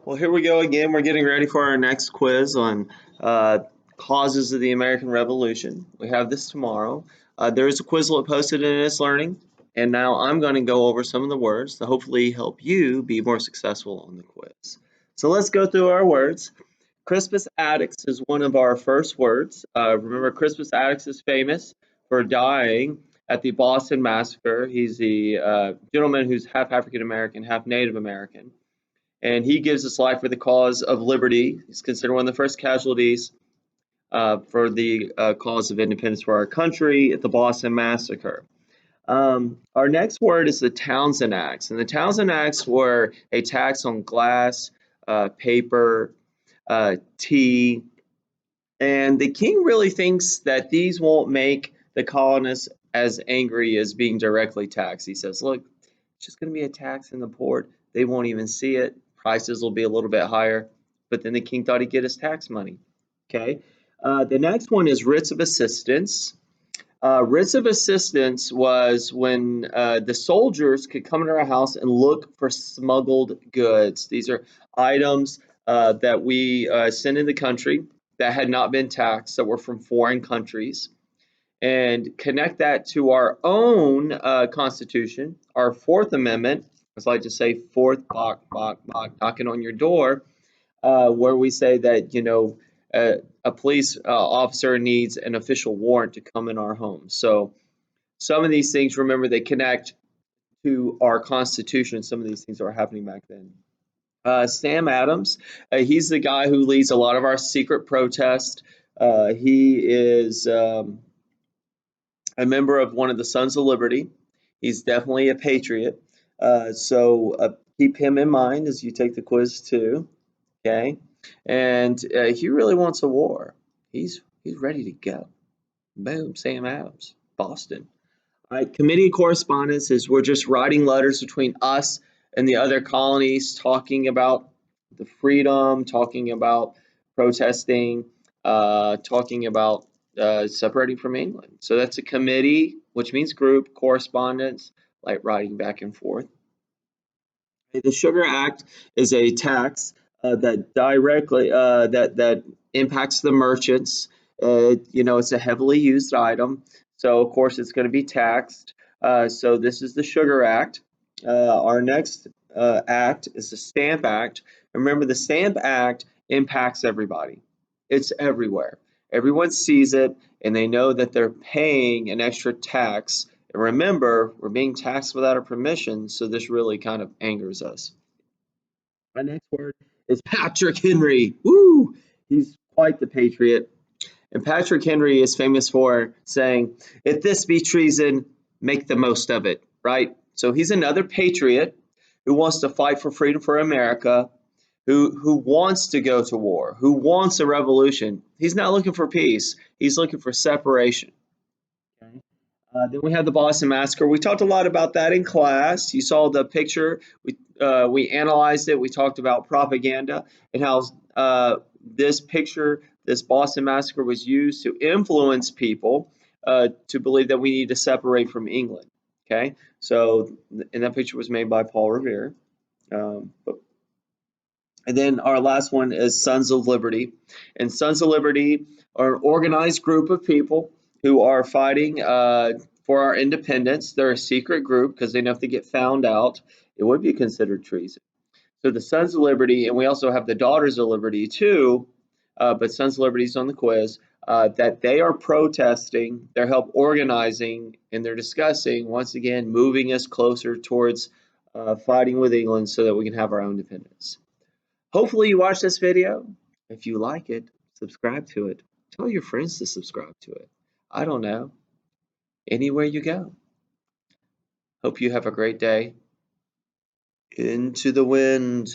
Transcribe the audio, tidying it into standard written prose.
Well, here we go again. We're getting ready for our next quiz on uh, causes of the American Revolution. We have this tomorrow. There is a Quizlet posted in It's Learning, and now I'm going to go over some of the words to hopefully help you be more successful on the quiz. So let's go through our words. Crispus Attucks is one of our first words. Remember, Crispus Attucks is famous for dying at the Boston Massacre. He's the gentleman who's half African American, half Native American, and he gives his life for the cause of liberty. He's considered one of the first casualties for the cause of independence for our country at the Boston Massacre. Our next word is the Townsend Acts, and the Townsend Acts were a tax on glass, paper, tea, and the king really thinks that these won't make the colonists as angry as being directly taxed. He says, look, it's just going to be a tax in the port. They won't even see it. Prices will be a little bit higher. But then the king thought he'd get his tax money. Okay. The next one is writs of assistance. Writs of assistance was when the soldiers could come into our house and look for smuggled goods. These are items that we send in the country that had not been taxed, that were from foreign countries, and connect that to our own Constitution, our Fourth Amendment, as I like to say, fourth, knock, knock, knock, knocking on your door, where we say that, a police officer needs an official warrant to come in our home. So some of these things, remember, they connect to our Constitution. Some of these things are happening back then. Sam Adams, he's the guy who leads a lot of our secret protests. He is a member of one of the Sons of Liberty. He's definitely a patriot. So keep him in mind as you take the quiz too. Okay, and he really wants a war. He's ready to go. Boom, Sam Adams, Boston. All right, committee correspondence is we're just writing letters between us and the other colonies, talking about the freedom, talking about protesting, talking about separating from England. So that's a committee, which means group, correspondence, like writing back and forth. The Sugar Act is a tax that directly that impacts the merchants. It's a heavily used item, so of course it's going to be taxed. So this is the Sugar Act. Our next act is the Stamp Act. Remember, the Stamp Act impacts everybody. It's everywhere. Everyone sees it, and they know that they're paying an extra tax. And remember, we're being taxed without our permission, so this really kind of angers us. My next word is Patrick Henry. Woo! He's quite the patriot. And Patrick Henry is famous for saying, if this be treason, make the most of it, right? So he's another patriot who wants to fight for freedom for America, who wants to go to war, who wants a revolution. He's not looking for peace. He's looking for separation. Okay. Then we have the Boston Massacre. We talked a lot about that in class. You saw the picture. We analyzed it. We talked about propaganda and how this picture, this Boston Massacre, was used to influence people to believe that we need to separate from England. Okay, so and that picture was made by Paul Revere. And then our last one is Sons of Liberty. And Sons of Liberty are an organized group of people who are fighting for our independence. They're a secret group because they know if they get found out, it would be considered treason. So the Sons of Liberty, and we also have the Daughters of Liberty too, but Sons of Liberty is on the quiz, that they are protesting, they're help organizing, and they're discussing, once again, moving us closer towards fighting with England so that we can have our own independence. Hopefully you watched this video. If you like it, subscribe to it. Tell your friends to subscribe to it. I don't know. Anywhere you go. Hope you have a great day. Into the wind.